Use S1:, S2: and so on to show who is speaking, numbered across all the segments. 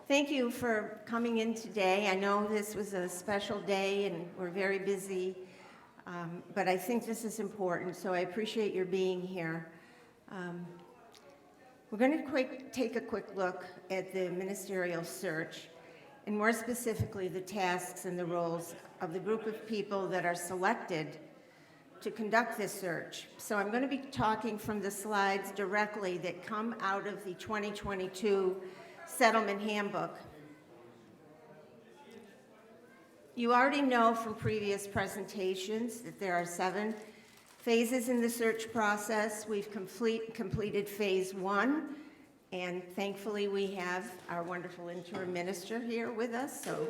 S1: Thank you for coming in today. I know this was a special day and we're very busy, but I think this is important, so I appreciate your being here. We're going to take a quick look at the ministerial search, and more specifically, the tasks and the roles of the group of people that are selected to conduct this search. So I'm going to be talking from the slides directly that come out of the 2022 Settlement Handbook. You already know from previous presentations that there are 7 phases in the search process. We've completed phase 1, and thankfully we have our wonderful interim minister here with us. So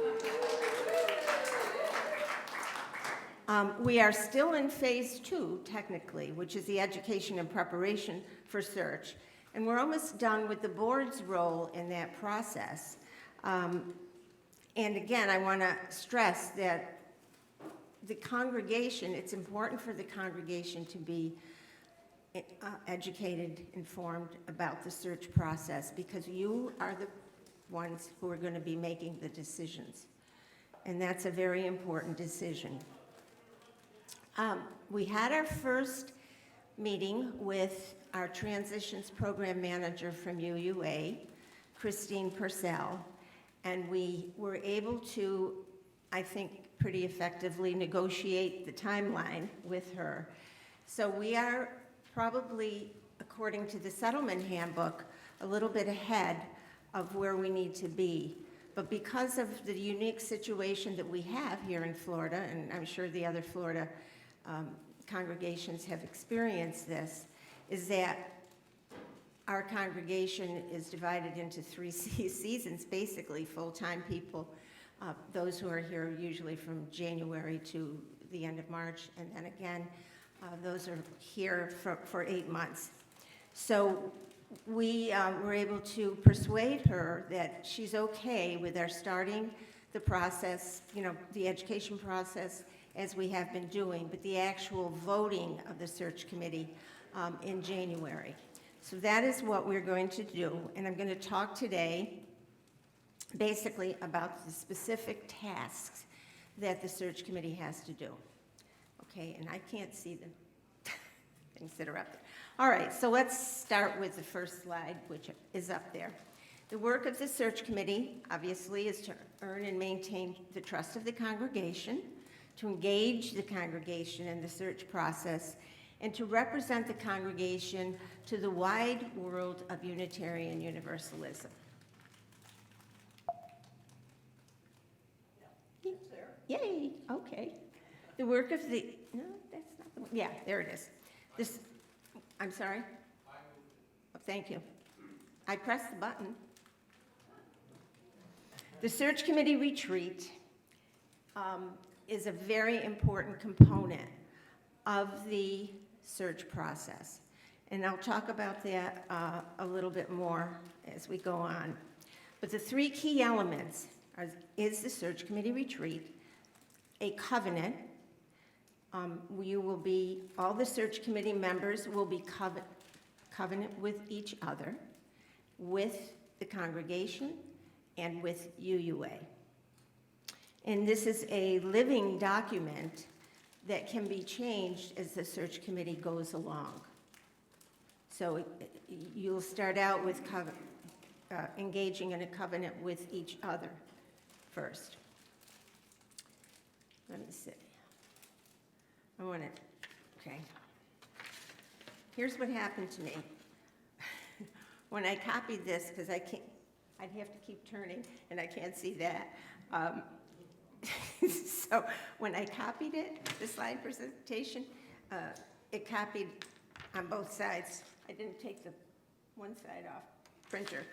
S1: we are still in phase 2, technically, which is the education and preparation for search. And we're almost done with the board's role in that process. And again, I want to stress that the congregation, it's important for the congregation to be educated, informed about the search process, because you are the ones who are going to be making the decisions. And that's a very important decision. We had our first meeting with our transitions program manager from UUA, Christine Purcell, and we were able to, I think, pretty effectively negotiate the timeline with her. So we are probably, according to the Settlement Handbook, a little bit ahead of where we need to be. But because of the unique situation that we have here in Florida, and I'm sure the other Florida congregations have experienced this, is that our congregation is divided into 3 seasons, basically, full-time people, those who are here usually from January to the end of March, and then again, those are here for 8 months. So we were able to persuade her that she's okay with our starting the process, the education process, as we have been doing, but the actual voting of the search committee in January. So that is what we're going to do, and I'm going to talk today basically about the specific tasks that the search committee has to do. Okay, and I can't see the things that are up there. All right, so let's start with the first slide, which is up there. The work of the search committee, obviously, is to earn and maintain the trust of the congregation, to engage the congregation in the search process, and to represent the congregation to the wide world of Unitarian Universalism. Yay, okay. The work of the, no, that's not the one. Yeah, there it is. This, I'm sorry? Oh, thank you. I pressed the button. The search committee retreat is a very important component of the search process. And I'll talk about that a little bit more as we go on. But the 3 key elements is the search committee retreat, a covenant. All the search committee members will be covenant with each other, with the congregation, and with UUA. And this is a living document that can be changed as the search committee goes along. So you'll start out with engaging in a covenant with each other first. Let me see. Okay. Here's what happened to me. When I copied this, because I'd have to keep turning, and I can't see that. So when I copied it, the slide presentation, it copied on both sides. I didn't take the one side off printer.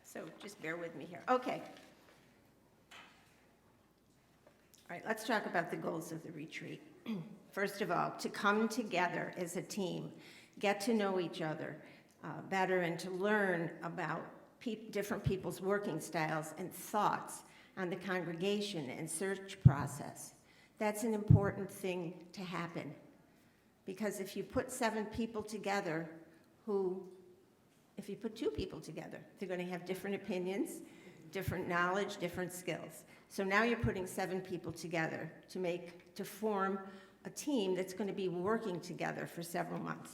S1: So just bear with me here. Okay. All right, let's talk about the goals of the retreat. First of all, to come together as a team, get to know each other better, and to learn about different people's working styles and thoughts on the congregation and search process. That's an important thing to happen, because if you put 7 people together if you put 2 people together, they're going to have different opinions, different knowledge, different skills. So now you're putting 7 people together to form a team that's going to be working together for several months.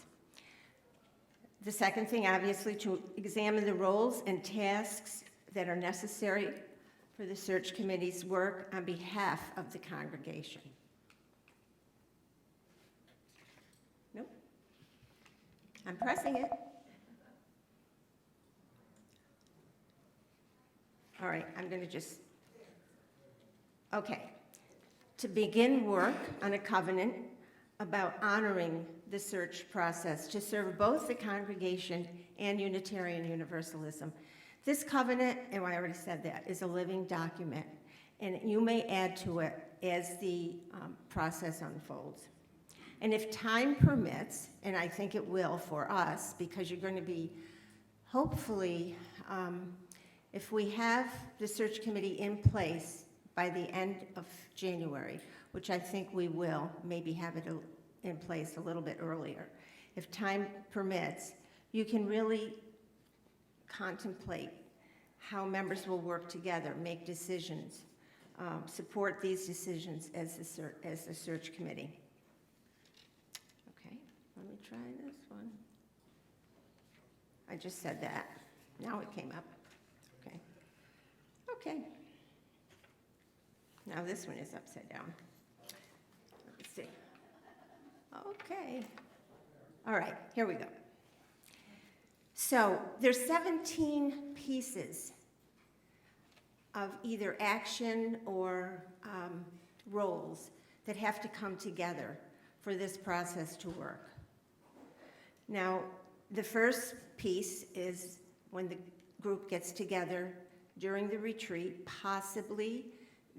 S1: The second thing, obviously, to examine the roles and tasks that are necessary for the search committee's work on behalf of the congregation. Nope. I'm pressing it. All right, I'm going to just, okay. To begin work on a covenant about honoring the search process to serve both the congregation and Unitarian Universalism. This covenant, and I already said that, is a living document, and you may add to it as the process unfolds. And if time permits, and I think it will for us, because you're going to be, hopefully, if we have the search committee in place by the end of January, which I think we will, maybe have it in place a little bit earlier. If time permits, you can really contemplate how members will work together, make decisions, support these decisions as the search committee. Okay, let me try this one. I just said that. Now it came up. Okay. Okay. Now this one is upside down. Let's see. Okay. All right, here we go. So there's 17 pieces of either action or roles that have to come together for this process to work. Now, the first piece is when the group gets together during the retreat, possibly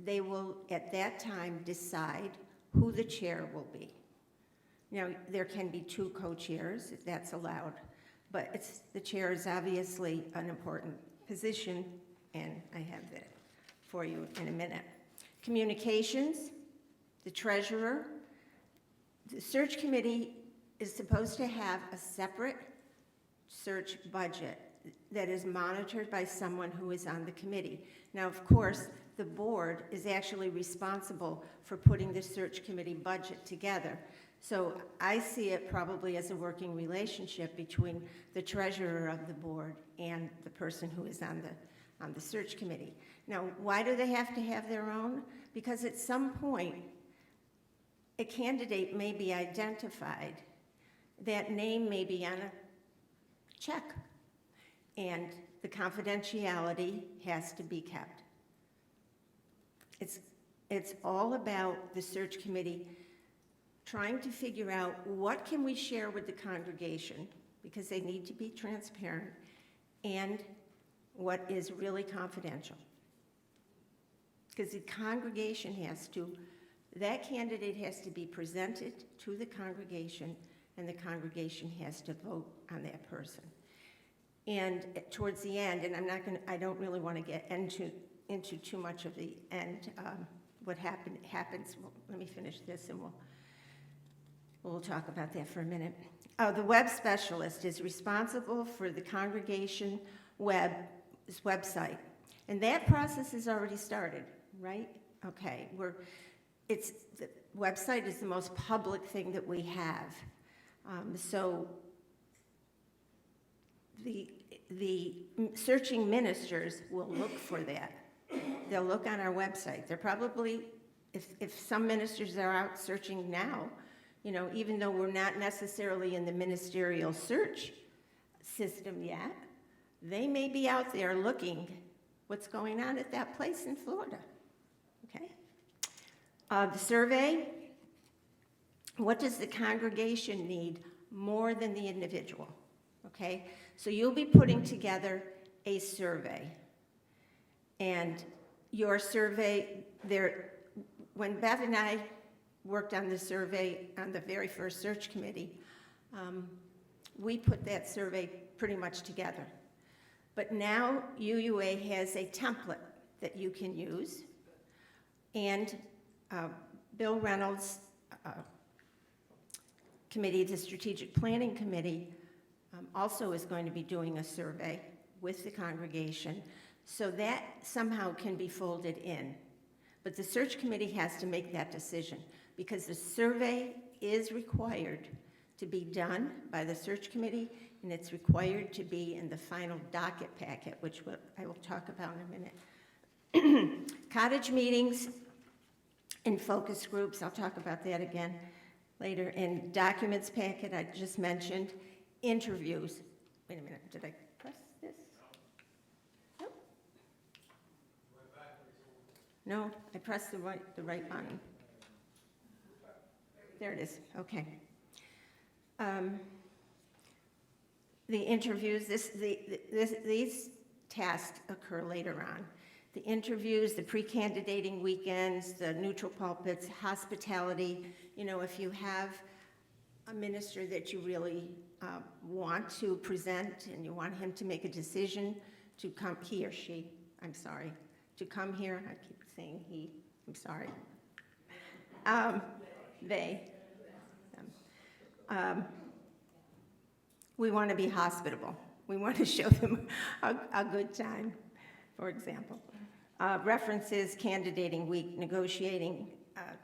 S1: they will, at that time, decide who the chair will be. Now, there can be 2 co-chairs, if that's allowed, but the chair is obviously an important position, and I have that for you in a minute. Communications, the treasurer. The search committee is supposed to have a separate search budget that is monitored by someone who is on the committee. Now, of course, the board is actually responsible for putting the search committee budget together. So I see it probably as a working relationship between the treasurer of the board and the person who is on the search committee. Now, why do they have to have their own? Because at some point, a candidate may be identified. That name may be on a check, and the confidentiality has to be kept. It's all about the search committee trying to figure out what can we share with the congregation, because they need to be transparent, and what is really confidential. Because the congregation that candidate has to be presented to the congregation, and the congregation has to vote on that person. And towards the end, and I don't really want to get into too much of the end, what happens, well, let me finish this and we'll talk about that for a minute. The web specialist is responsible for the congregation website. And that process has already started, right? Okay, the website is the most public thing that we have. So the searching ministers will look for that. They'll look on our website. They're probably, if some ministers are out searching now, even though we're not necessarily in the ministerial search system yet, they may be out there looking what's going on at that place in Florida, okay? The survey, what does the congregation need more than the individual, okay? So you'll be putting together a survey, and your survey, when Bev and I worked on the survey on the very first search committee, we put that survey pretty much together. But now UUA has a template that you can use, and Bill Reynolds' committee, the Strategic Planning Committee, also is going to be doing a survey with the congregation So that somehow can be folded in. But the search committee has to make that decision because the survey is required to be done by the search committee, and it's required to be in the final docket packet, which I will talk about in a minute. Cottage meetings and focus groups, I'll talk about that again later. In documents packet, I just mentioned. Interviews. Wait a minute, did I press this? Nope. No, I pressed the right button. There it is, okay. The interviews, these tasks occur later on. The interviews, the pre-candidating weekends, the neutral pulpits, hospitality. You know, if you have a minister that you really want to present and you want him to make a decision to come, he or she, I'm sorry, to come here, I keep saying he, I'm sorry. They. We want to be hospitable. We want to show them a good time, for example. References, candidating week, negotiating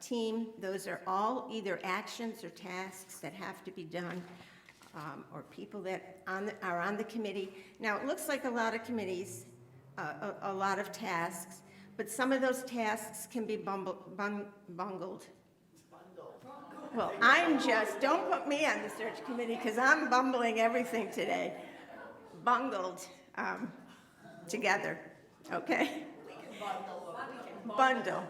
S1: team, those are all either actions or tasks that have to be done, or people that are on the committee. Now, it looks like a lot of committees, a lot of tasks, but some of those tasks can be bungled. Well, don't put me on the search committee because I'm bumbling everything today. Bungled together, okay? Bundle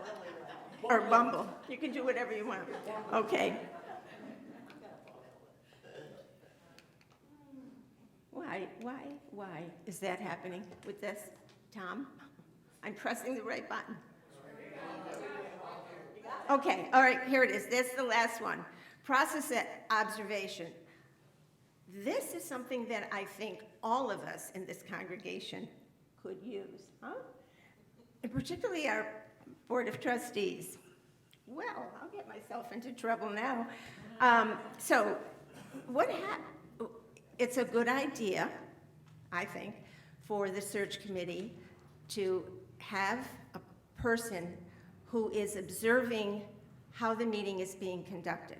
S1: or bumble. You can do whatever you want. Okay. Why is that happening with this, Tom? I'm pressing the right button. Okay, all right, here it is. This is the last one. Process observation. This is something that I think all of us in this congregation could use, huh? And particularly our Board of Trustees. Well, I'll get myself into trouble now. It's a good idea, I think, for the search committee to have a person who is observing how the meeting is being conducted.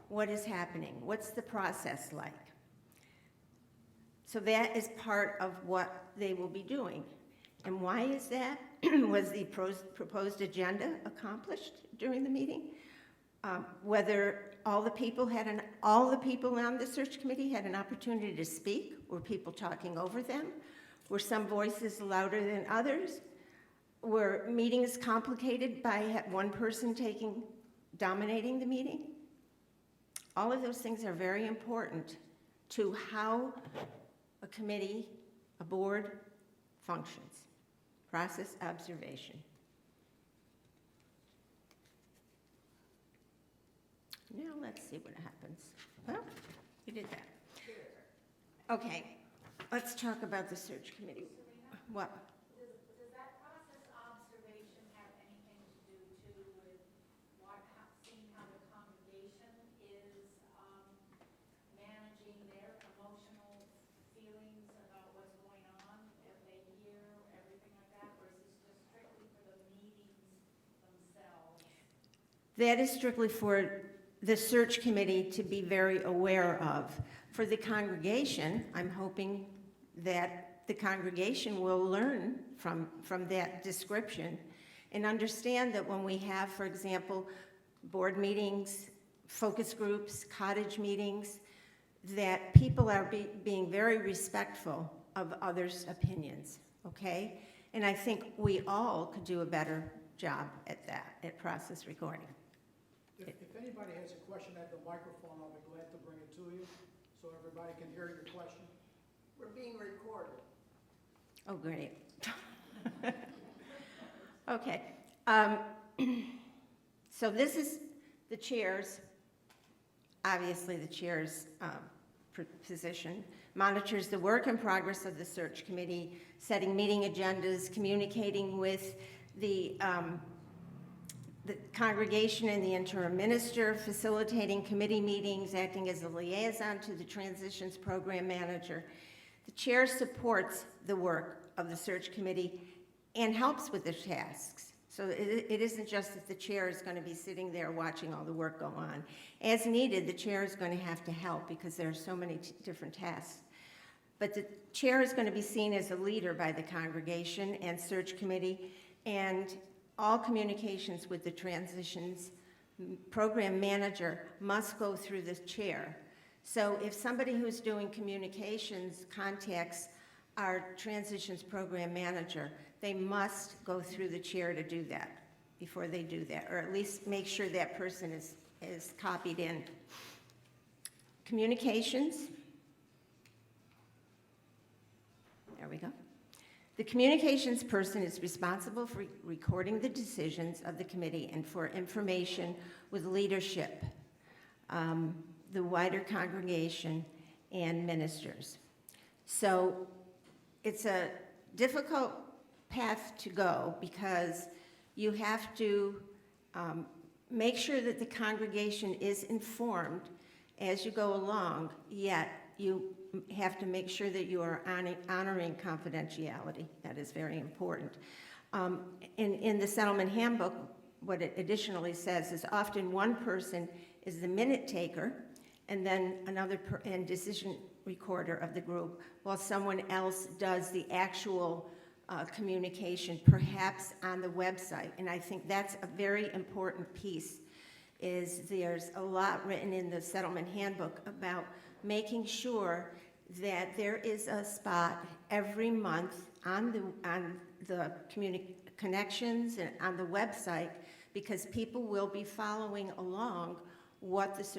S1: What is happening? What's the process like? So that is part of what they will be doing. And why is that? Was the proposed agenda accomplished during the meeting? Whether all the people on the search committee had an opportunity to speak? Were people talking over them? Were some voices louder than others? Were meetings complicated by one person dominating the meeting? All of those things are very important to how a committee, a board functions. Process observation. Now let's see what happens. Well, we did that. Okay, let's talk about the search committee. What?
S2: Does that process observation have anything to do too with seeing how the congregation is managing their emotional feelings about what's going on, if they hear everything like that, or is this just strictly for the meetings themselves?
S1: That is strictly for the search committee to be very aware of. For the congregation, I'm hoping that the congregation will learn from that description and understand that when we have, for example, board meetings, focus groups, cottage meetings, that people are being very respectful of others' opinions, okay? And I think we all could do a better job at that, at process recording.
S3: If anybody has a question at the microphone, I'll be glad to bring it to you so everybody can hear your question.
S4: We're being recorded.
S1: Oh, great. Okay. So this is the chair's, obviously the chair's position, monitors the work and progress of the search committee, setting meeting agendas, communicating with the congregation and the interim minister, facilitating committee meetings, acting as a liaison to the transitions program manager. The chair supports the work of the search committee and helps with the tasks. So it isn't just that the chair is going to be sitting there watching all the work go on. As needed, the chair is going to have to help because there are so many different tasks. But the chair is going to be seen as a leader by the congregation and search committee, and all communications with the transitions program manager must go through the chair. So if somebody who's doing communications contacts our transitions program manager, they must go through the chair to do that before they do that, or at least make sure that person is copied in. Communications. There we go. The communications person is responsible for recording the decisions of the committee and for information with leadership, the wider congregation, and ministers. So it's a difficult path to go because you have to make sure that the congregation is informed as you go along, yet you have to make sure that you are honoring confidentiality. That is very important. In the settlement handbook, what it additionally says is often one person is the minute taker and then another and decision recorder of the group, while someone else does the actual communication, perhaps on the website. And I think that's a very important piece, is there's a lot written in the settlement handbook about making sure that there is a spot every month on the connections and on the website, because people will be following along what's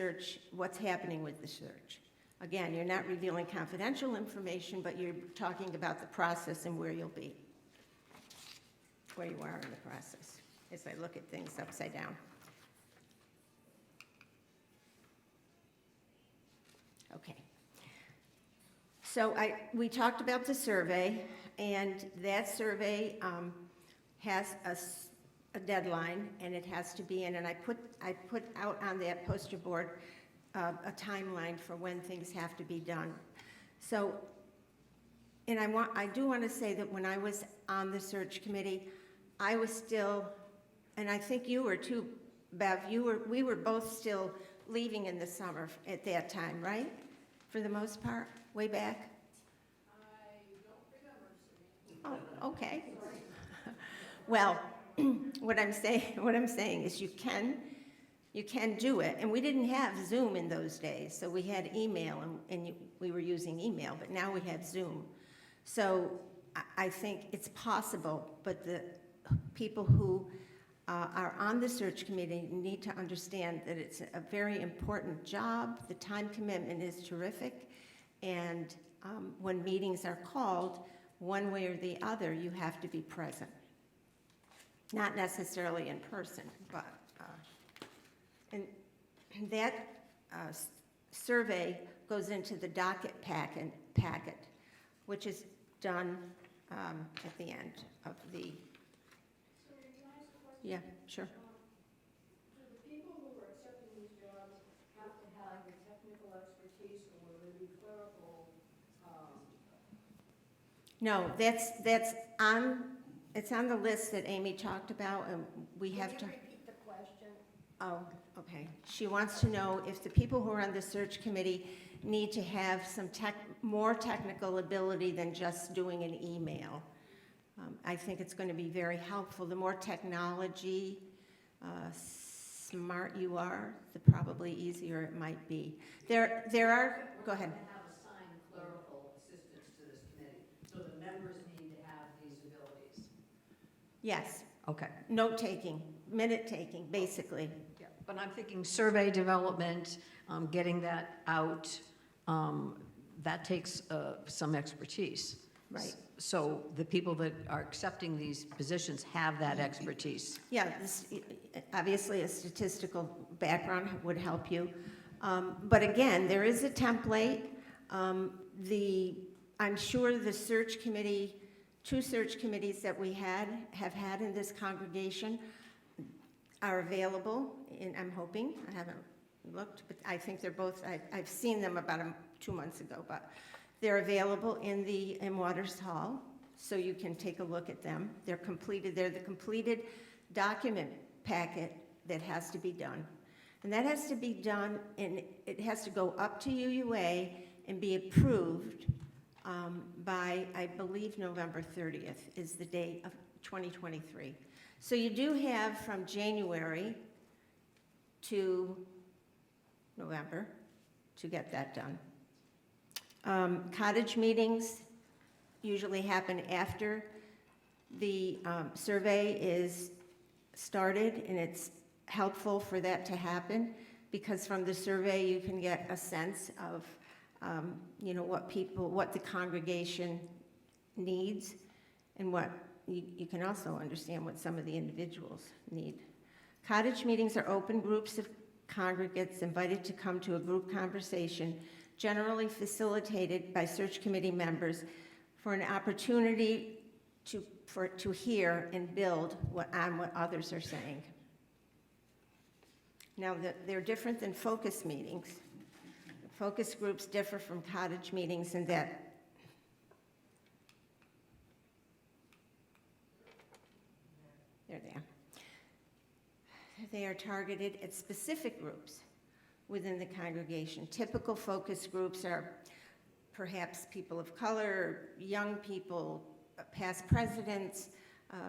S1: happening with the search. Again, you're not revealing confidential information, but you're talking about the process and where you'll be, where you are in the process, as I look at things upside down. Okay. So we talked about the survey, and that survey has a deadline, and it has to be in, and I put out on that poster board a timeline for when things have to be done. So, and I do want to say that when I was on the search committee, I was still, and I think you were too, Bev, we were both still leaving in the summer at that time, right? For the most part, way back? I don't remember. Oh, okay. Well, what I'm saying is you can do it, and we didn't have Zoom in those days, so we had email, and we were using email, but now we have Zoom. So I think it's possible, but the people who are on the search committee need to understand that it's a very important job. The time commitment is terrific, and when meetings are called, one way or the other, you have to be present. Not necessarily in person, but and that survey goes into the docket packet, which is done at the end of the.
S4: So can I ask a question?
S1: Yeah, sure.
S4: Do the people who are accepting these jobs have to have the technical expertise, or will they be clerical?
S1: No, it's on the list that Amy talked about, and we have to.
S4: Can you repeat the question?
S1: Oh, okay. She wants to know if the people who are on the search committee need to have some more technical ability than just doing an email. I think it's going to be very helpful. The more technology smart you are, the probably easier it might be. There are. Go ahead.
S5: To have assigned clerical assistants to this committee, so the members need to have these abilities.
S1: Yes.
S5: Okay.
S1: Note-taking, minute-taking, basically.
S5: Yeah, but I'm thinking survey development, getting that out, that takes some expertise.
S1: Right.
S5: So the people that are accepting these positions have that expertise.
S1: Yeah, obviously a statistical background would help you. But again, there is a template. I'm sure the search committee, 2 search committees that we have had in this congregation are available, and I'm hoping, I haven't looked, but I think they're both, I've seen them about 2 months ago, but they're available in Waters Hall. so you can take a look at them. They're completed, they're the completed document packet that has to be done. And that has to be done, and it has to go up to UUA and be approved by, I believe, November 30th is the date of 2023. So you do have from January to November to get that done. Cottage meetings usually happen after the survey is started, and it's helpful for that to happen because from the survey you can get a sense of what the congregation needs, and what you can also understand what some of the individuals need. Cottage meetings are open groups of congregants invited to come to a group conversation, generally facilitated by search committee members, for an opportunity to hear and build on what others are saying. Now, they're different than focus meetings. Focus groups differ from cottage meetings in that they are targeted at specific groups within the congregation. Typical focus groups are perhaps people of color, young people, past presidents,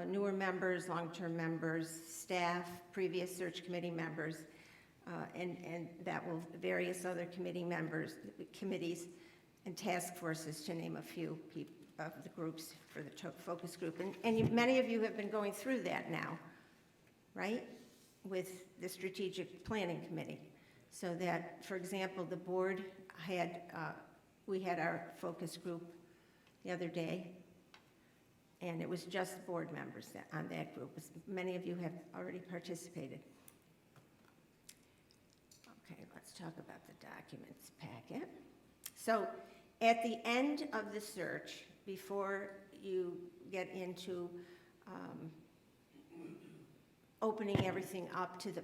S1: newer members, long-term members, staff, previous search committee members, and that will various other committees and task forces, to name a few of the groups for the focus group. And many of you have been going through that now, right? With the strategic planning committee. So that, for example, the board we had our focus group the other day, and it was just board members on that group. Many of you have already participated. Okay, let's talk about the documents packet. So at the end of the search, before you get into opening everything up to the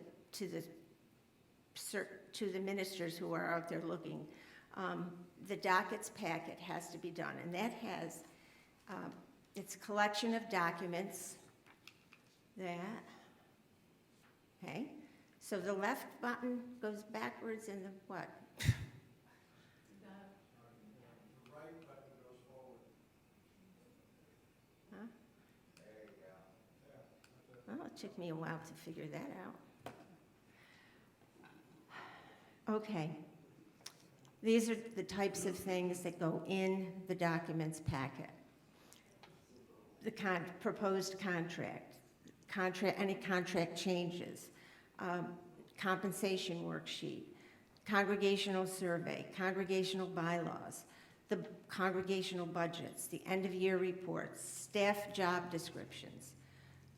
S1: ministers who are out there looking, the dockets packet has to be done, and that has its collection of documents. Okay. So the left button goes backwards, and the what?
S3: The right button goes forward.
S1: Huh?
S3: There you go.
S1: Well, it took me a while to figure that out. Okay. These are the types of things that go in the documents packet. The proposed contract, any contract changes, compensation worksheet, congregational survey, congregational bylaws, the congregational budgets, the end-of-year reports, staff job descriptions,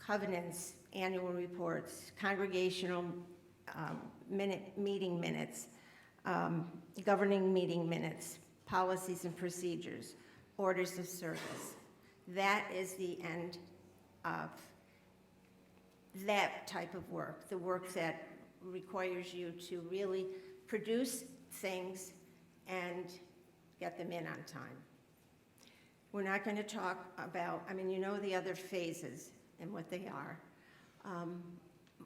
S1: covenants, annual reports, congregational meeting minutes, governing meeting minutes, policies and procedures, orders of service. That is the end of that type of work, the work that requires you to really produce things and get them in on time. We're not going to talk about, you know the other phases and what they are.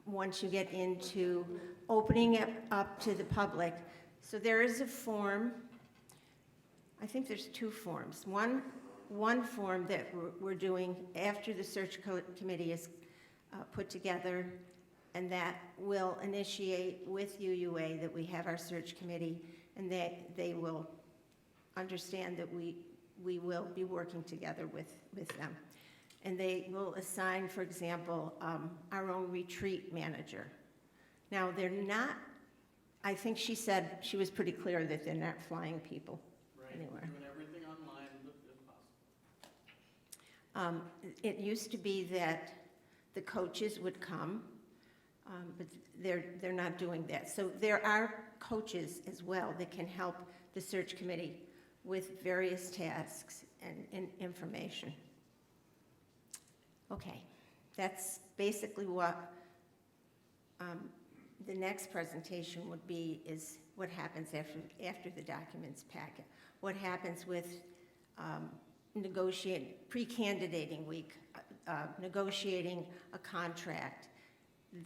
S1: Once you get into opening it up to the public, so there is a form, I think there's two forms. One form that we're doing after the search committee is put together, and that will initiate with UUA that we have our search committee, and that they will understand that we will be working together with them. And they will assign, for example, our own retreat manager. Now, they're not, I think she said, she was pretty clear that they're not flying people anywhere.
S6: Doing everything online if possible.
S1: It used to be that the coaches would come, but they're not doing that. So there are coaches as well that can help the search committee with various tasks and information. Okay, that's basically what the next presentation would be, is what happens after the documents packet. What happens with pre-candidating week, negotiating a contract.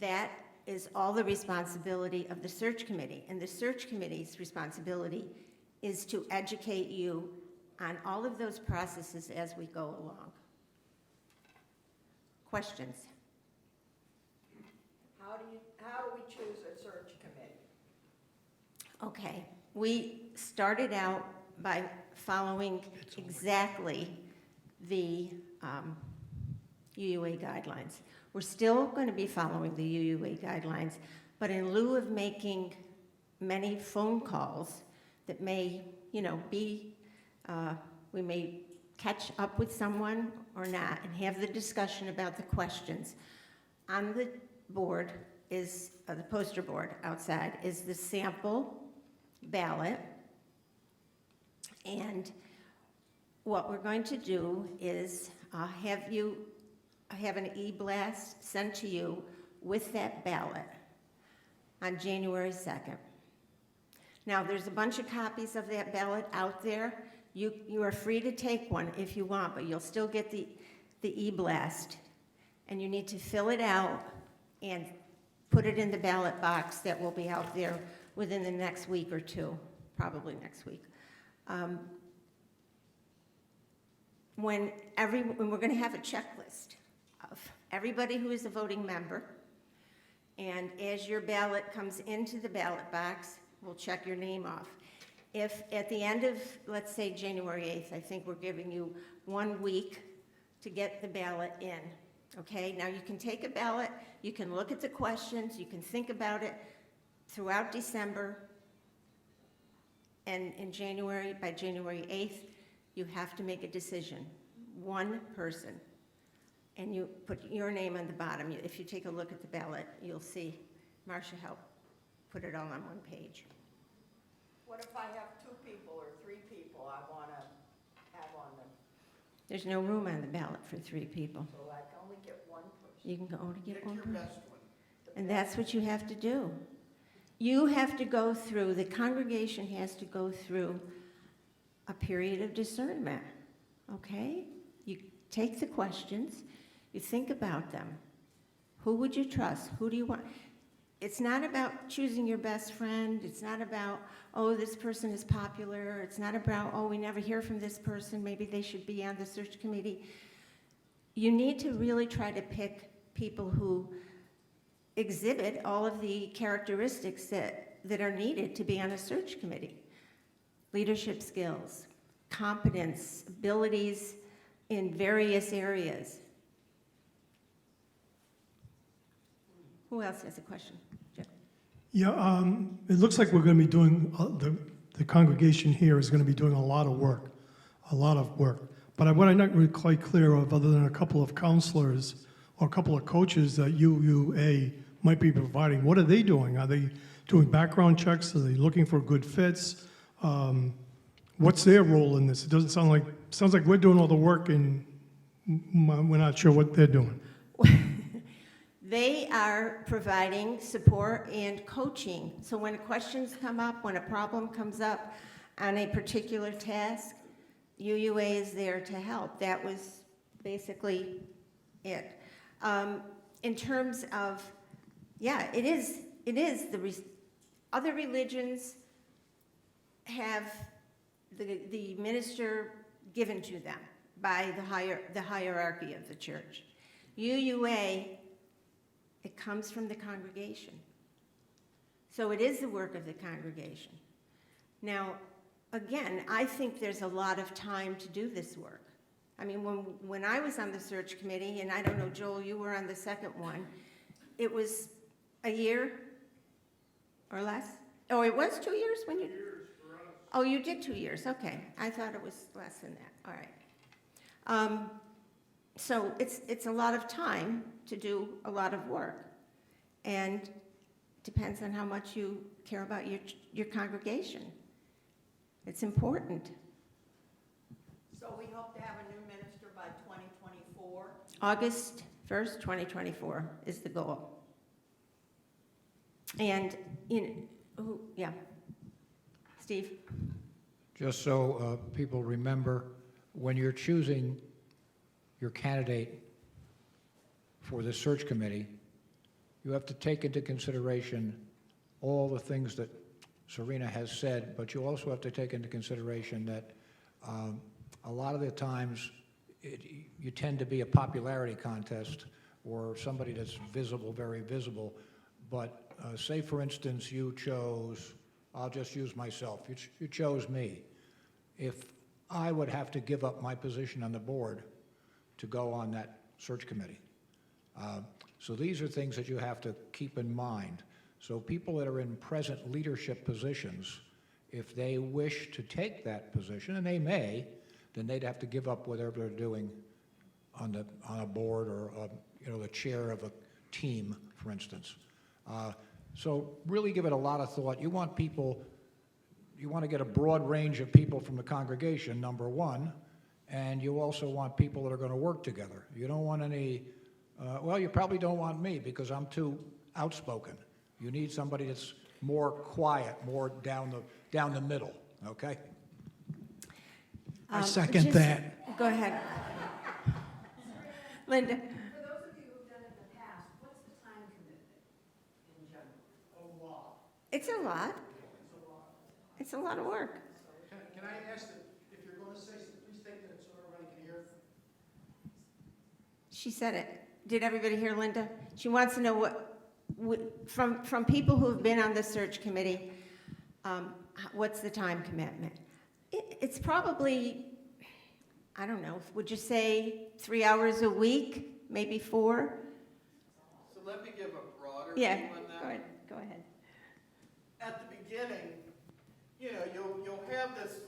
S1: That is all the responsibility of the search committee, and the search committee's responsibility is to educate you on all of those processes as we go along. Questions?
S4: How do we choose a search committee?
S1: Okay, we started out by following exactly the UUA guidelines. We're still going to be following the UUA guidelines, but in lieu of making many phone calls that may, we may catch up with someone or not and have the discussion about the questions. On the board is, the poster board outside, is the sample ballot. And what we're going to do is have an e-blast sent to you with that ballot on January 2nd. Now, there's a bunch of copies of that ballot out there. You are free to take one if you want, but you'll still get the e-blast. And you need to fill it out and put it in the ballot box that will be out there within the next week or two, probably next week. When we're going to have a checklist of everybody who is a voting member, and as your ballot comes into the ballot box, we'll check your name off. If at the end of, let's say, January 8th, I think we're giving you 1 week to get the ballot in, okay? Now, you can take a ballot, you can look at the questions, you can think about it throughout December, and by January 8th, you have to make a decision, one person. And you put your name on the bottom. If you take a look at the ballot, you'll see Marcia helped put it all on one page.
S4: What if I have 2 people or 3 people I want to have on them?
S1: There's no room on the ballot for 3 people.
S4: So I can only get 1 person.
S1: You can only get
S3: Pick
S1: one
S3: your
S1: person.
S3: best one.
S1: And that's what you have to do. You have to go through, the congregation has to go through a period of discernment, okay? You take the questions, you think about them. Who would you trust? Who do you want? It's not about choosing your best friend. It's not about, oh, this person is popular. It's not about, oh, we never hear from this person. Maybe they should be on the search committee. You need to really try to pick people who exhibit all of the characteristics that are needed to be on a search committee. Leadership skills, competence, abilities in various areas. Who else has a question? Jeff?
S6: Yeah, it looks like we're going to be doing, the congregation here is going to be doing a lot of work. But what I'm not really quite clear of, other than a couple of counselors or a couple of coaches that UUA might be providing, what are they doing? Are they doing background checks? Are they looking for good fits? What's their role in this? It doesn't sound like, sounds like we're doing all the work and we're not sure what they're doing.
S1: They are providing support and coaching. So when questions come up, when a problem comes up on a particular task, UUA is there to help. That was basically it. In terms of, yeah, it is other religions have the minister given to them by the hierarchy of the church. UUA, it comes from the congregation. So it is the work of the congregation. Now, again, I think there's a lot of time to do this work. I mean, when I was on the search committee, and I don't know, Joel, you were on the second one, it was a year or less? Oh, it was 2 years when you? 2 years for us. Oh, you did 2 years, okay. I thought it was less than that, all right. So it's a lot of time to do a lot of work, and depends on how much you care about your congregation. It's important.
S4: So we hope to have a new minister by 2024.
S1: August 1st, 2024 is the goal. And, yeah, Steve?
S7: Just so people remember, when you're choosing your candidate for the search committee, you have to take into consideration all the things that Serena has said, but you also have to take into consideration that a lot of the times you tend to be a popularity contest or somebody that's visible, very visible. But say, for instance, you chose, I'll just use myself, you chose me. If I would have to give up my position on the board to go on that search committee. So these are things that you have to keep in mind. So people that are in present leadership positions, if they wish to take that position, and they may, then they'd have to give up whatever they're doing on a board or the chair of a team, for instance. So really give it a lot of thought. You want to get a broad range of people from the congregation, number one, and you also want people that are going to work together. You don't want any, well, you probably don't want me because I'm too outspoken. You need somebody that's more quiet, more down the middle, okay?
S6: I second
S1: Just-
S6: that.
S1: Go ahead. Linda?
S4: For those of you who've done it in the past, what's the time commitment in general?
S1: It's a lot. It's a lot of work.
S3: Can I ask that if you're going to say something, please state that so everybody can hear?
S1: She said it. Did everybody hear Linda? She wants to know from people who have been on the search committee, what's the time commitment? It's probably, I don't know, would you say 3 hours a week, maybe 4?
S8: So let me give a broader
S1: Yeah,
S8: view on that.
S1: go ahead.
S8: At the beginning, you'll have this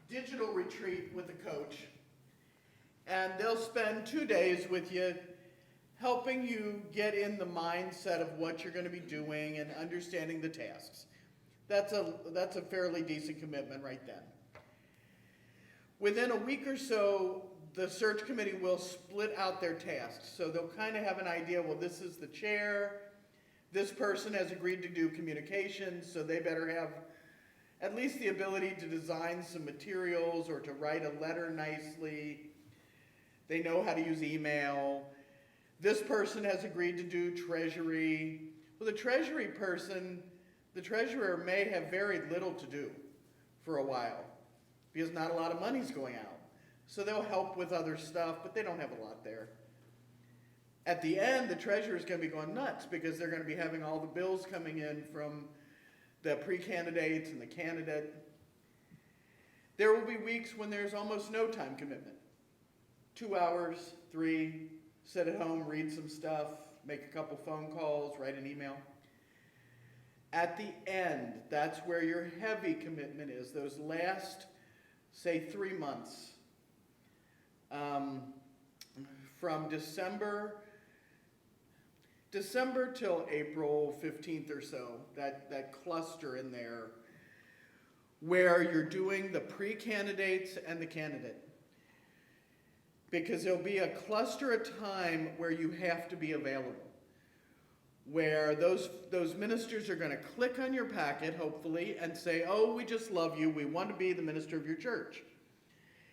S8: digital retreat with the coach, and they'll spend 2 days with you helping you get in the mindset of what you're going to be doing and understanding the tasks. That's a fairly decent commitment right then. Within a week or so, the search committee will split out their tasks. So they'll kind of have an idea, well, this is the chair, this person has agreed to do communications, so they better have at least the ability to design some materials or to write a letter nicely. They know how to use email. This person has agreed to do treasury. Well, the treasury person, the treasurer may have very little to do for a while because not a lot of money's going out. So they'll help with other stuff, but they don't have a lot there. At the end, the treasurer's going to be going nuts because they're going to be having all the bills coming in from the pre-candidates and the candidate. There will be weeks when there's almost no time commitment. 2 hours, 3, sit at home, read some stuff, make a couple phone calls, write an email. At the end, that's where your heavy commitment is, those last, say, 3 months. From December till April 15th or so, that cluster in there, where you're doing the pre-candidates and the candidate. Because there'll be a cluster of time where you have to be available, where those ministers are going to click on your packet, hopefully, and say, oh, we just love you, we want to be the minister of your church.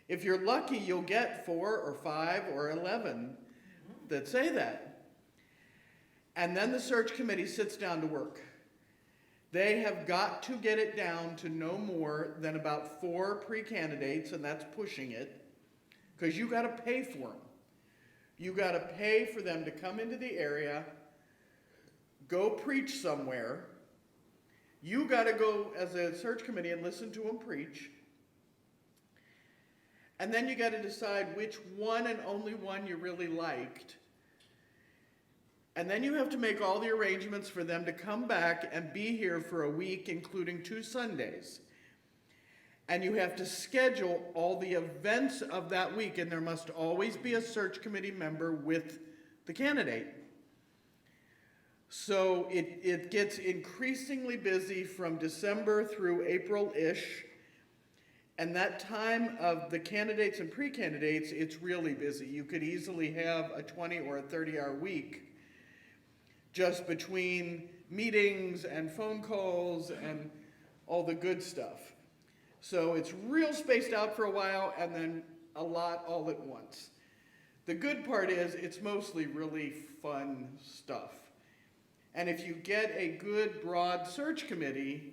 S8: If you're lucky, you'll get 4 or 5 or 11 that say that. And then the search committee sits down to work. They have got to get it down to no more than about 4 pre-candidates, and that's pushing it. Because you got to pay for them. You got to pay for them to come into the area, go preach somewhere. You got to go as a search committee and listen to them preach. And then you got to decide which one and only one you really liked. And then you have to make all the arrangements for them to come back and be here for a week, including 2 Sundays. And you have to schedule all the events of that week, and there must always be a search committee member with the candidate. So it gets increasingly busy from December through April-ish, and that time of the candidates and pre-candidates, it's really busy. You could easily have a 20 or a 30-hour week just between meetings and phone calls and all the good stuff. So it's real spaced out for a while and then a lot all at once. The good part is it's mostly really fun stuff. And if you get a good broad search committee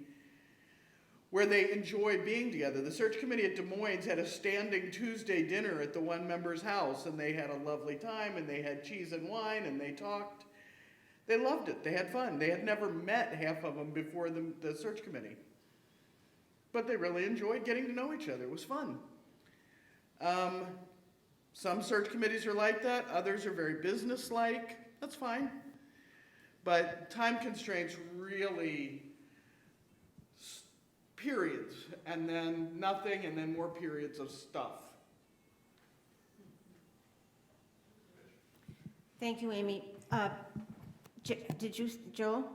S8: where they enjoy being together. The search committee at Des Moines had a standing Tuesday dinner at the one member's house, and they had a lovely time, and they had cheese and wine, and they talked. They loved it. They had fun. They had never met half of them before the search committee. But they really enjoyed getting to know each other. It was fun. Some search committees are like that. Others are very business-like. That's fine. But time constraints really periods, and then nothing, and then more periods of stuff.
S1: Thank you, Amy. Did you, Joel?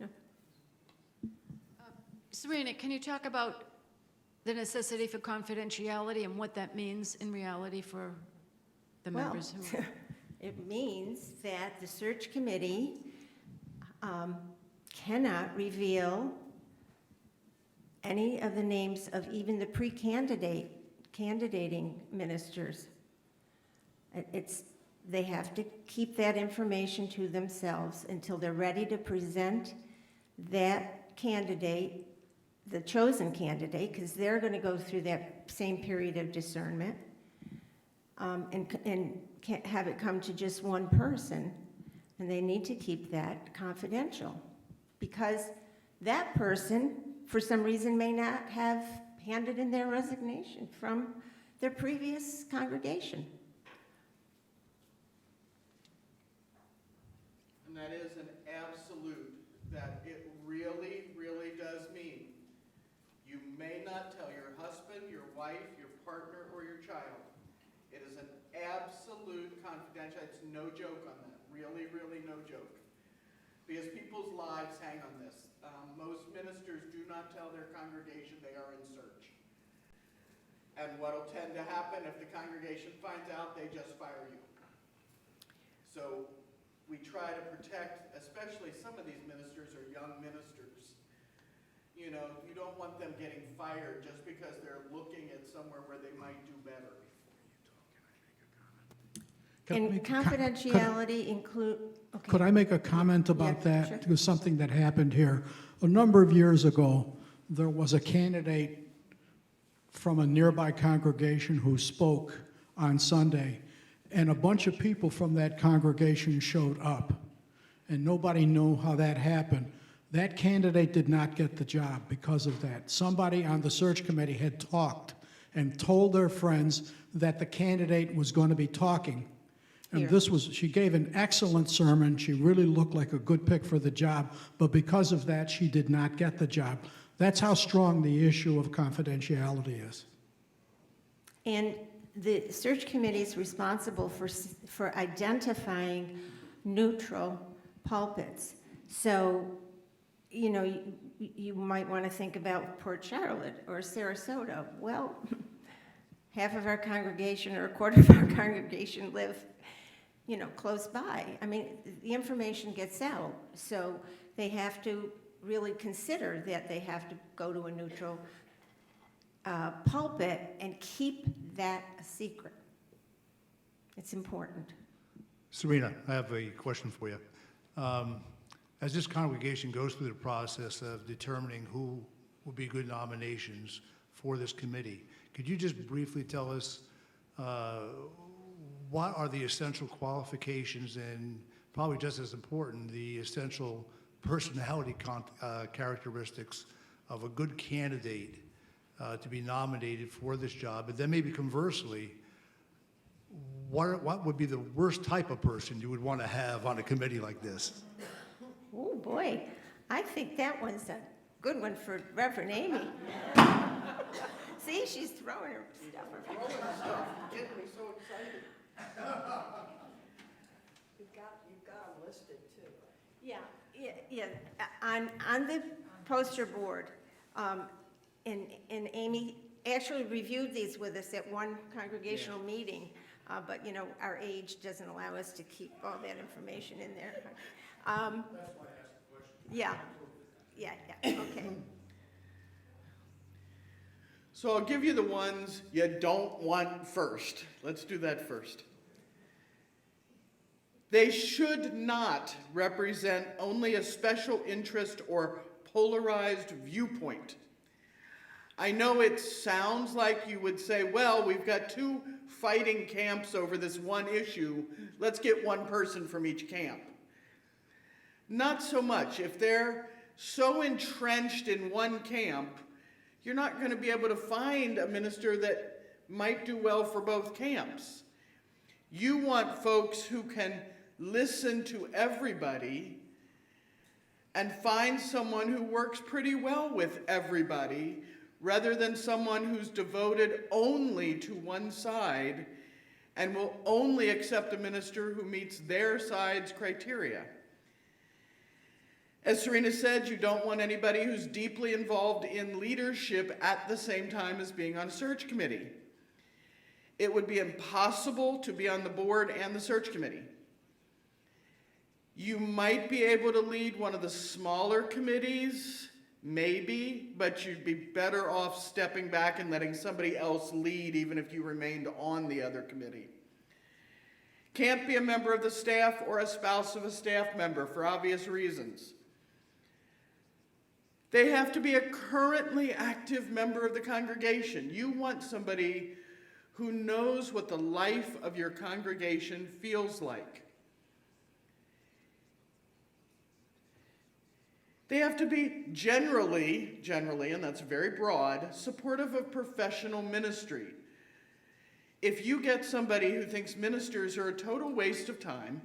S1: No.
S9: Serena, can you talk about the necessity for confidentiality and what that means in reality for the members who?
S1: It means that the search committee cannot reveal any of the names of even the candidating ministers. They have to keep that information to themselves until they're ready to present that candidate, the chosen candidate, because they're going to go through that same period of discernment, and can't have it come to just one person, and they need to keep that confidential, because that person, for some reason, may not have handed in their resignation from their previous congregation.
S8: And that is an absolute, that it really, really does mean you may not tell your husband, your wife, your partner, or your child. It is an absolute confidential, it's no joke on that, really, really no joke. Because people's lives hang on this. Most ministers do not tell their congregation they are in search. And what will tend to happen if the congregation finds out, they just fire you. So we try to protect, especially some of these ministers are young ministers. You know, you don't want them getting fired just because they're looking at somewhere where they might do better.
S1: And confidentiality include, okay.
S3: Could I make a comment about
S1: Yeah,
S3: that?
S1: sure.
S3: It was something that happened here. A number of years ago, there was a candidate from a nearby congregation who spoke on Sunday, and a bunch of people from that congregation showed up, and nobody knew how that happened. That candidate did not get the job because of that. Somebody on the search committee had talked and told their friends that the candidate was going to be talking.
S1: Here.
S3: And she gave an excellent sermon. She really looked like a good pick for the job, but because of that, she did not get the job. That's how strong the issue of confidentiality is.
S1: And the search committee is responsible for identifying neutral pulpits. So, you know, you might want to think about Port Charlotte or Sarasota. Well, half of our congregation or a quarter of our congregation live, you know, close by. I mean, the information gets out, so they have to really consider that they have to go to a neutral pulpit and keep that a secret. It's important.
S10: Serena, I have a question for you. As this congregation goes through the process of determining who will be good nominations for this committee, could you just briefly tell us what are the essential qualifications and, probably just as important, the essential personality characteristics of a good candidate to be nominated for this job? And then maybe conversely, what would be the worst type of person you would want to have on a committee like this?
S1: Oh, boy. I think that one's a good one for Reverend Amy. See, she's throwing her stuff around.
S8: Throwing stuff, getting me so excited.
S4: You've got them listed too.
S1: Yeah. On the poster board, and Amy actually reviewed these with us at one congregational meeting, but, you know, our age doesn't allow us to keep all that information in there.
S3: That's why I asked the question.
S1: Yeah, okay.
S8: So I'll give you the ones you don't want first. Let's do that first. They should not represent only a special interest or polarized viewpoint. I know it sounds like you would say, well, we've got two fighting camps over this one issue. Let's get one person from each camp. Not so much. If they're so entrenched in one camp, you're not going to be able to find a minister that might do well for both camps. You want folks who can listen to everybody and find someone who works pretty well with everybody, rather than someone who's devoted only to one side and will only accept a minister who meets their side's criteria. As Serena said, you don't want anybody who's deeply involved in leadership at the same time as being on a search committee. It would be impossible to be on the board and the search committee. You might be able to lead one of the smaller committees, maybe, but you'd be better off stepping back and letting somebody else lead even if you remained on the other committee. Can't be a member of the staff or a spouse of a staff member for obvious reasons. They have to be a currently active member of the congregation. You want somebody who knows what the life of your congregation feels like. They have to be generally, and that's very broad, supportive of professional ministry. If you get somebody who thinks ministers are a total waste of time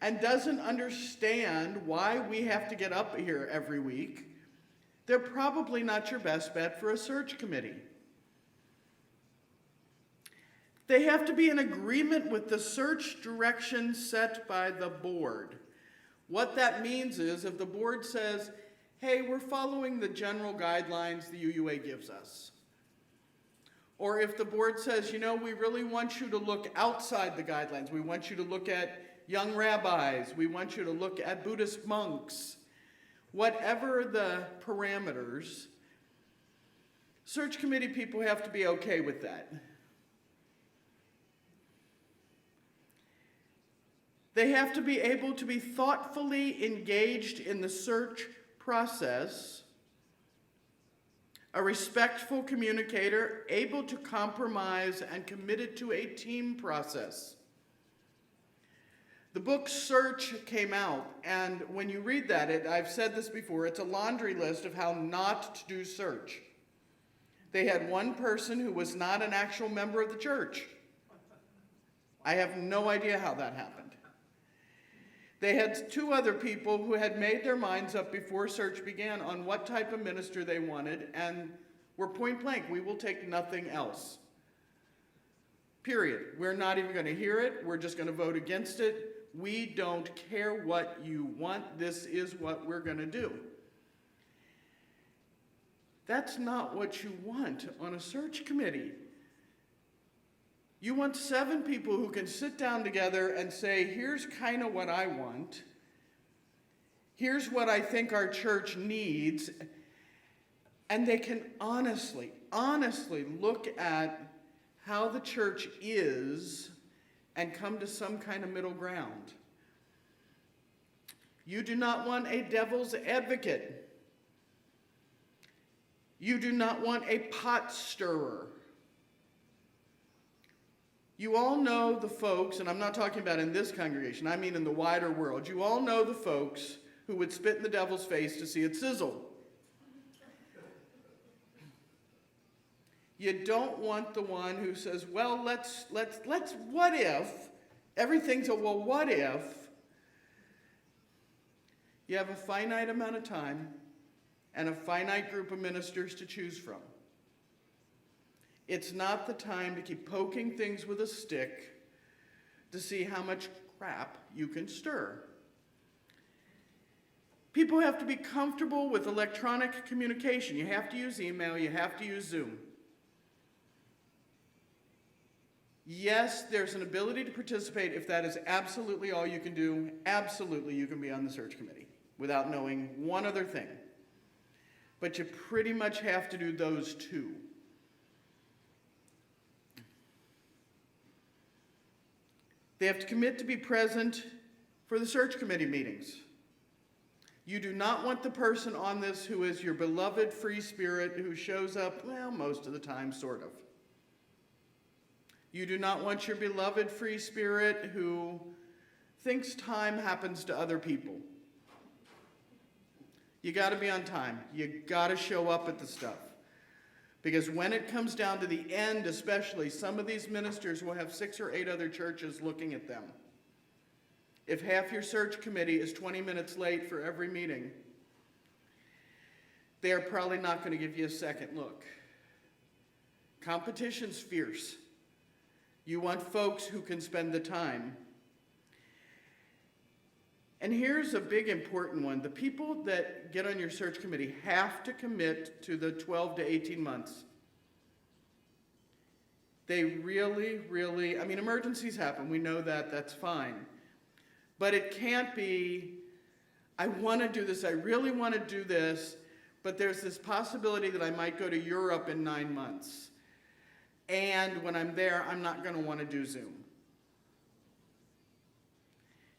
S8: and doesn't understand why we have to get up here every week, they're probably not your best bet for a search committee. They have to be in agreement with the search direction set by the board. What that means is if the board says, hey, we're following the general guidelines the UUA gives us. Or if the board says, you know, we really want you to look outside the guidelines. We want you to look at young rabbis. We want you to look at Buddhist monks. Whatever the parameters, search committee people have to be okay with that. They have to be able to be thoughtfully engaged in the search process, a respectful communicator, able to compromise, and committed to a team process. The book Search came out, and when you read that, I've said this before, it's a laundry list of how not to do search. They had one person who was not an actual member of the church. I have no idea how that happened. They had two other people who had made their minds up before search began on what type of minister they wanted, and were point blank, we will take nothing else. Period. We're not even going to hear it. We're just going to vote against it. We don't care what you want. This is what we're going to do. That's not what you want on a search committee. You want 7 people who can sit down together and say, here's kind of what I want. Here's what I think our church needs. And they can honestly look at how the church is and come to some kind of middle ground. You do not want a devil's advocate. You do not want a pot stirrer. You all know the folks, and I'm not talking about in this congregation, I mean in the wider world. You all know the folks who would spit in the devil's face to see it sizzle. You don't want the one who says, well, let's what if? Everything's a well, what if? You have a finite amount of time and a finite group of ministers to choose from. It's not the time to keep poking things with a stick to see how much crap you can stir. People have to be comfortable with electronic communication. You have to use email, you have to use Zoom. Yes, there's an ability to participate if that is absolutely all you can do. Absolutely, you can be on the search committee without knowing one other thing. but you pretty much have to do those two. They have to commit to be present for the search committee meetings. You do not want the person on this who is your beloved free spirit who shows up, well, most of the time, sort of. You do not want your beloved free spirit who thinks time happens to other people. You got to be on time. You got to show up at the stuff. Because when it comes down to the end, especially, some of these ministers will have 6 or 8 other churches looking at them. If half your search committee is 20 minutes late for every meeting, they are probably not going to give you a second look. Competition's fierce. You want folks who can spend the time. And here's a big important one. The people that get on your search committee have to commit to the 12 to 18 months. They really, really, emergencies happen. We know that, that's fine. But it can't be, I want to do this, I really want to do this, but there's this possibility that I might go to Europe in 9 months. And when I'm there, I'm not going to want to do Zoom.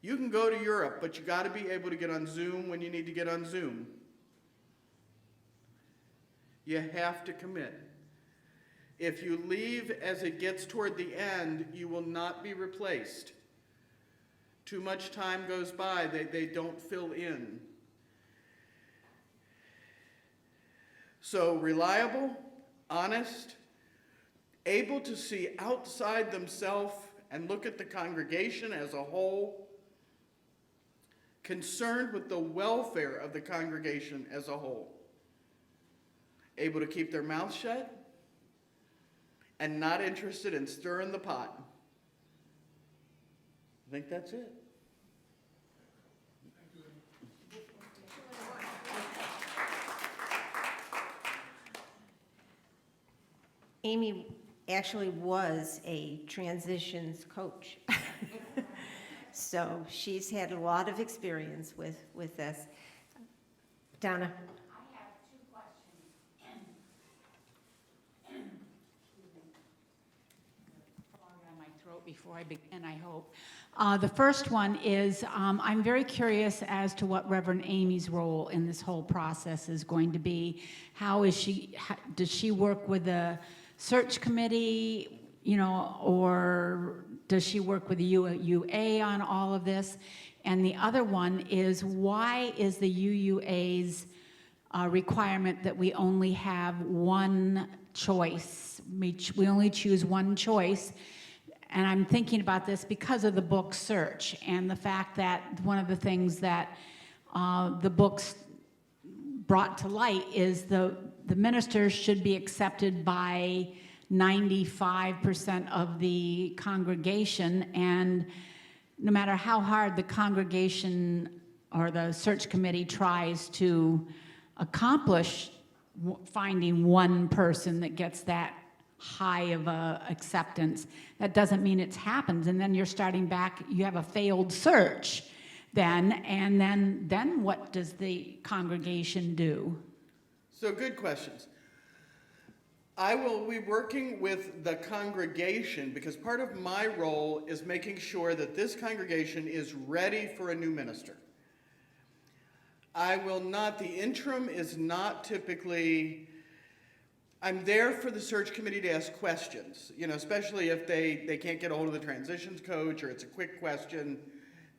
S8: You can go to Europe, but you got to be able to get on Zoom when you need to get on Zoom. You have to commit. If you leave as it gets toward the end, you will not be replaced. Too much time goes by, they don't fill in. So reliable, honest, able to see outside themselves and look at the congregation as a whole, concerned with the welfare of the congregation as a whole, able to keep their mouth shut, and not interested in stirring the pot. I think that's it.
S1: Amy actually was a transitions coach. So she's had a lot of experience with this. Donna?
S2: I have 2 questions. Frog on my throat before I begin, I hope. The first one is, I'm very curious as to what Reverend Amy's role in this whole process is going to be. Does she work with the search committee, or does she work with the UUA on all of this? And the other one is, why is the UUA's requirement that we only have one choice? We only choose one choice. And I'm thinking about this because of the book Search and the fact that one of the things that the books brought to light is the ministers should be accepted by 95% of the congregation, and no matter how hard the congregation or the search committee tries to accomplish finding one person that gets that high of a acceptance, that doesn't mean it's happened. And then you're starting back, you have a failed search then, and then what does the congregation do?
S8: So good questions. I will be working with the congregation because part of my role is making sure that this congregation is ready for a new minister. The interim is not typically, I'm there for the search committee to ask questions, especially if they can't get a hold of the transitions coach or it's a quick question.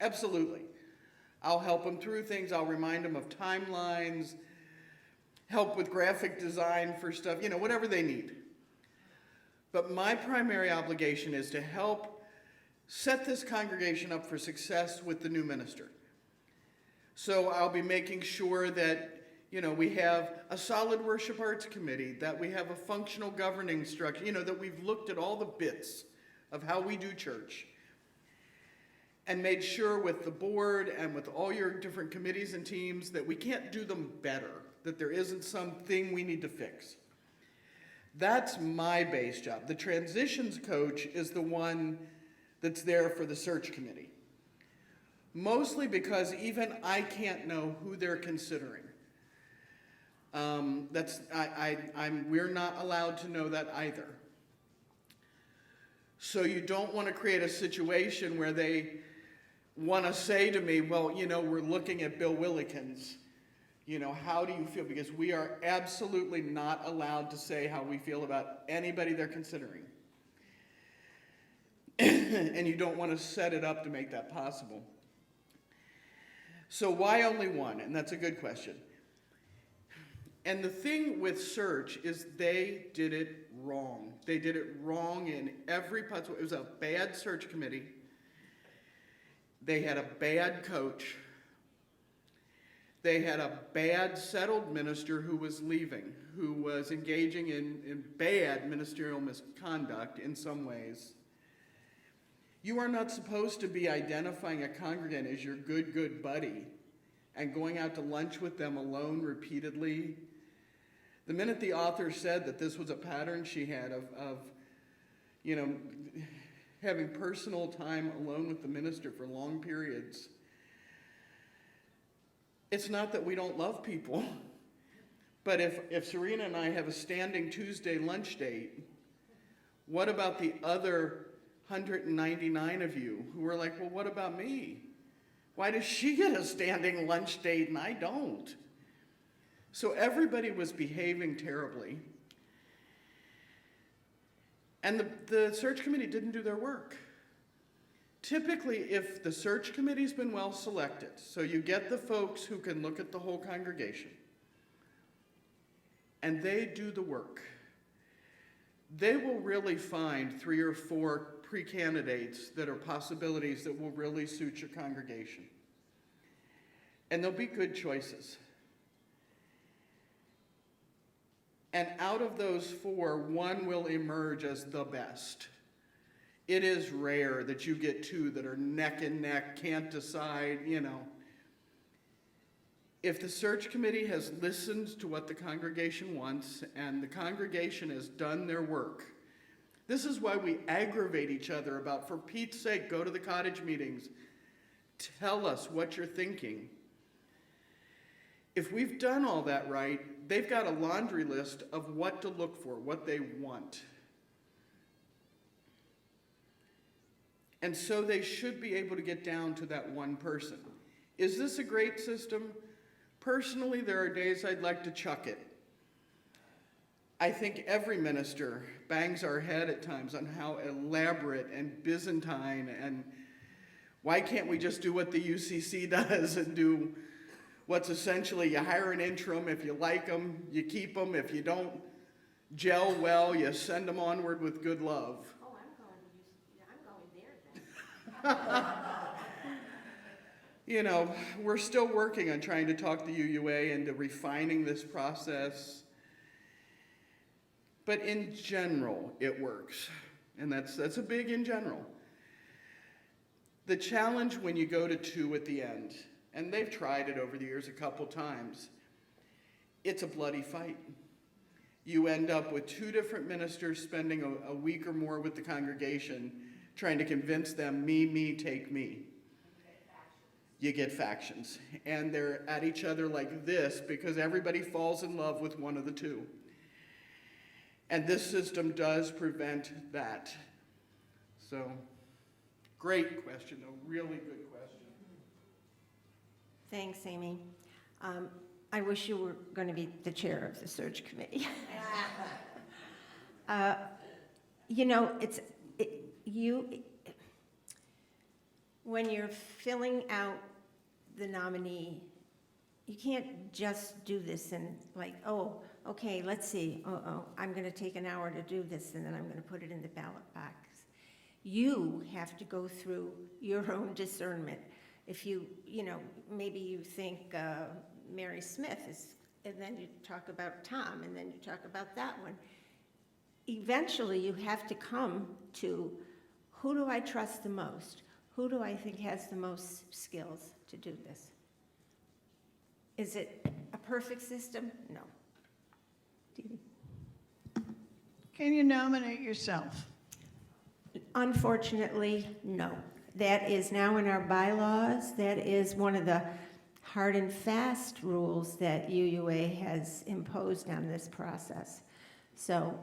S8: Absolutely. I'll help them through things. I'll remind them of timelines, help with graphic design for stuff, whatever they need. But my primary obligation is to help set this congregation up for success with the new minister. So I'll be making sure that, we have a solid worship arts committee, that we have a functional governing structure, that we've looked at all the bits of how we do church and made sure with the board and with all your different committees and teams that we can't do them better, that there isn't something we need to fix. That's my base job. The transitions coach is the one that's there for the search committee. Mostly because even I can't know who they're considering. We're not allowed to know that either. So you don't want to create a situation where they want to say to me, well, you know, we're looking at Bill Willikins. You know, how do you feel? Because we are absolutely not allowed to say how we feel about anybody they're considering. And you don't want to set it up to make that possible. So why only one? And that's a good question. And the thing with search is they did it wrong. They did it wrong in every possible. It was a bad search committee. They had a bad coach. They had a bad settled minister who was leaving, who was engaging in bad ministerial misconduct in some ways. You are not supposed to be identifying a congregant as your good buddy and going out to lunch with them alone repeatedly. The minute the author said that this was a pattern she had of you know, having personal time alone with the minister for long periods, it's not that we don't love people, but if Serena and I have a standing Tuesday lunch date, what about the other 199 of you who are like, well, what about me? Why does she get a standing lunch date and I don't? So everybody was behaving terribly. And the search committee didn't do their work. Typically, if the search committee's been well selected, so you get the folks who can look at the whole congregation, and they do the work, they will really find 3 or 4 pre-candidates that are possibilities that will really suit your congregation. And they'll be good choices. And out of those 4, one will emerge as the best. It is rare that you get 2 that are neck and neck, can't decide, you know. If the search committee has listened to what the congregation wants and the congregation has done their work, this is why we aggravate each other about, for Pete's sake, go to the cottage meetings. Tell us what you're thinking. If we've done all that right, they've got a laundry list of what to look for, what they want. And so they should be able to get down to that one person. Is this a great system? Personally, there are days I'd like to chuck it. I think every minister bangs our head at times on how elaborate and Byzantine, and why can't we just do what the UCC does and do what's essentially you hire an interim, if you like them, you keep them, if you don't gel well, you send them onward with good love.
S1: Oh, I'm going there then.
S8: You know, we're still working on trying to talk the UUA into refining this process. But in general, it works. And that's a big in general. The challenge when you go to 2 at the end, and they've tried it over the years a couple times, it's a bloody fight. You end up with 2 different ministers spending a week or more with the congregation trying to convince them, me, take me. You get factions. And they're at each other like this because everybody falls in love with one of the 2. And this system does prevent that. So, great question, a really good question.
S1: Thanks, Amy. I wish you were going to be the chair of the search committee. You know, when you're filling out the nominee, you can't just do this and like, oh, okay, let's see. I'm going to take an hour to do this, and then I'm going to put it in the ballot box. You have to go through your own discernment. If you know, maybe you think Mary Smith is, and then you talk about Tom, and then you talk about that one. Eventually, you have to come to, who do I trust the most? Who do I think has the most skills to do this? Is it a perfect system? No.
S11: Can you nominate yourself?
S1: Unfortunately, no. That is now in our bylaws. That is one of the hard and fast rules that UUA has imposed on this process. So,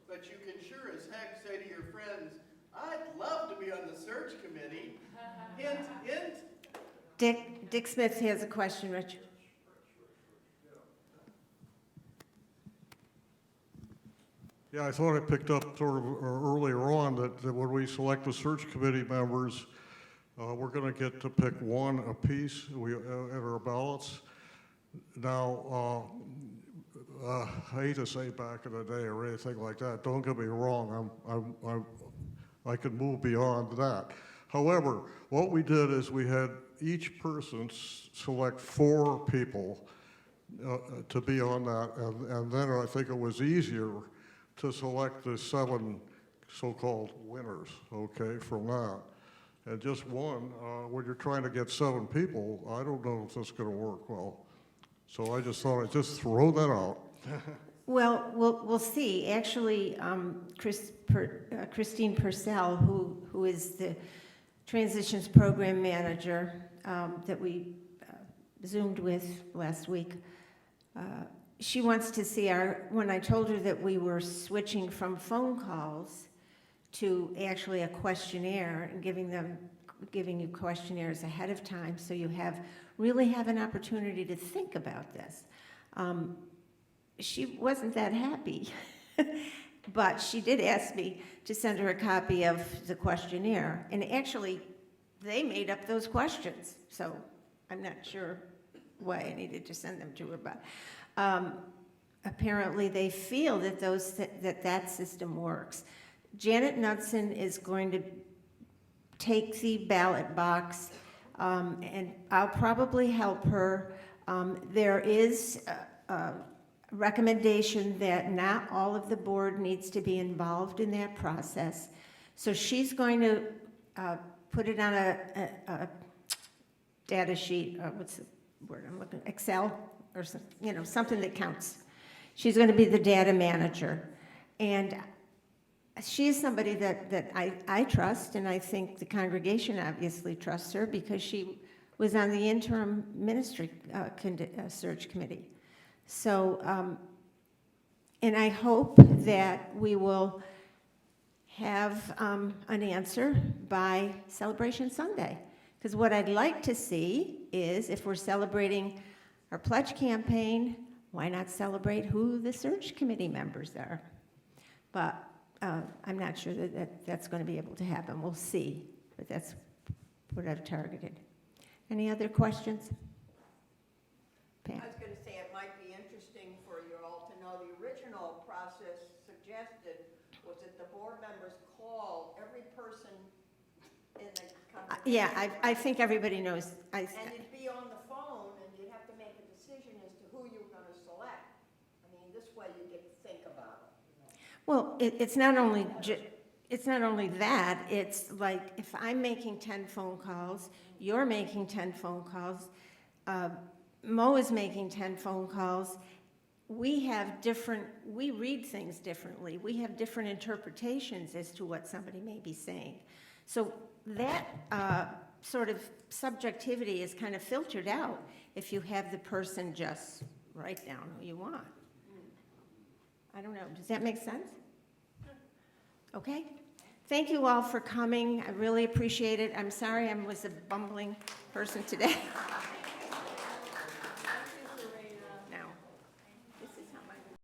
S8: But you can sure as heck say to your friends, I'd love to be on the search committee. Hint, hint.
S1: Dick Smith has a question, Rich.
S12: Yeah, I thought I picked up sort of earlier on that when we select the search committee members, we're going to get to pick one apiece in our ballots. Now, I hate to say back in the day or anything like that. Don't get me wrong. I can move beyond that. However, what we did is we had each person select 4 people to be on that, and then I think it was easier to select the 7 so-called winners, okay, from that. And just one, when you're trying to get 7 people, I don't know if that's going to work well. So I just thought I'd just throw that out.
S1: Well, we'll see. Actually, Christine Purcell, who is the Transitions Program Manager that we Zoomed with last week, she wants to see when I told her that we were switching from phone calls to actually a questionnaire and giving you questionnaires ahead of time so you really have an opportunity to think about this. She wasn't that happy, but she did ask me to send her a copy of the questionnaire, and actually they made up those questions, so I'm not sure why I needed to send them to her, but apparently they feel that that system works. Janet Knudsen is going to take the ballot box, and I'll probably help her. There is a recommendation that not all of the board needs to be involved in that process. So she's going to put it on a data sheet, what's the word I'm looking, Excel, or something that counts. She's going to be the data manager. And she is somebody that I trust, and I think the congregation obviously trusts her because she was on the interim ministry search committee. So, and I hope that we will have an answer by Celebration Sunday. Because what I'd like to see is if we're celebrating our pledge campaign, why not celebrate who the search committee members are? But I'm not sure that's going to be able to happen. We'll see, but that's what I've targeted. Any other questions? Pam?
S11: I was going to say it might be interesting for you all to know the original process suggested was that the board members call every person in the congregation.
S1: Yeah, I think everybody knows.
S11: And it'd be on the phone, and you'd have to make a decision as to who you were going to select. I mean, this way you get to think about it.
S1: Well, it's not only that. It's like if I'm making 10 phone calls, you're making 10 phone calls, Mo is making 10 phone calls. We read things differently. We have different interpretations as to what somebody may be saying. So that sort of subjectivity is kind of filtered out if you have the person just write down who you want. I don't know. Does that make sense? Okay. Thank you all for coming. I really appreciate it. I'm sorry I was a bumbling person today.